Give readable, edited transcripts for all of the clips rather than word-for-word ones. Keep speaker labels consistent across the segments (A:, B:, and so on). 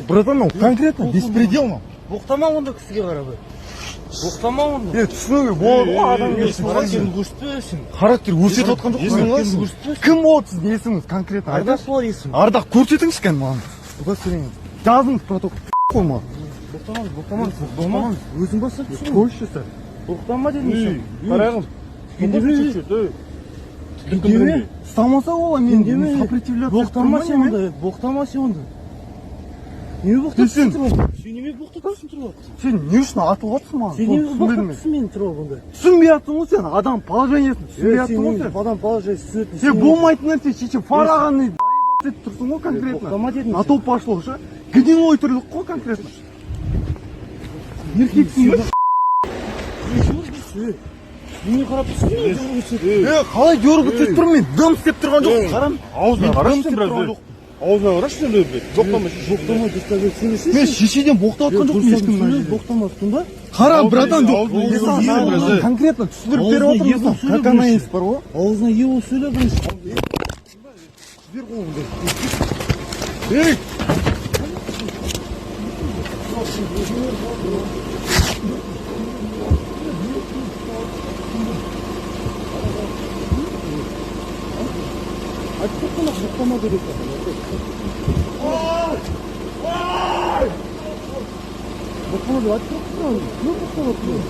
A: Братан, конкретно беспределно.
B: Боқтама онда кісіге қарап. Боқтама онда.
A: Түсінуге болады ғой адам
B: Характерін көрсетпе сен.
A: характер көрсетіп отқан жоқсың. Кім болды сіздің есіміңіз конкретно?
B: Ардақ солар есім.
A: Ардақ көрсетіңізші кәне маған. Удостоверение. Жазыңыз протокол. Қойма.
B: Боқтамаңыз. Өзің басып түсін.
A: Қойшы сәл.
B: Боқтама дедің.
A: Қарағым.
B: Үндеме.
A: Стамаса ола мен сопротивляться.
B: Боқтама сен онда. Боқтама сен онда. Неме боқтатсың тұрып? Сен неме боқтатсың тұрып?
A: Сен не үшін атылып отырсың маған?
B: Сен неме боқтатсың мені тұрып онда?
A: Түсінбей жатсың ғой сен, адам положениесін түсінбей жатсың ғой сен.
B: Адам положениесін түсінетін.
A: Сен болмайтын нәрсе шешіп фарағанный деп тұрсың ғой конкретно.
B: Боқтама дедің.
A: На то пошло ше. Гнилой тірлік қой конкретно. Еркексің ба?
B: Неме қарап тұрсың?
A: Қалай дергітіп тұрмын мен? Дым істеп тұрған жоқпын. Қарам.
C: Аузына қарашы біраз. Аузына қарашы сен өзі. Боқтама шеше.
B: Боқтама дұрыстап сөйлесейші.
A: Мен шешеден боқтап отқан жоқпын ешкімнен.
B: Боқтамапсың ба?
A: Қара, братан,
C: аузына
A: жоқ. Конкретно түсіндіріп беріп отырмын. Как она есть бар ғой?
B: Аузына ие болып сөйле бірінші.
A: Бер қолыңды. Ей!
B: Айтып тұрсың боқтама керек. Боқтама деп айтып тұрсың. Не боқтама тұрсың?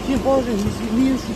B: Сен положение, не үшін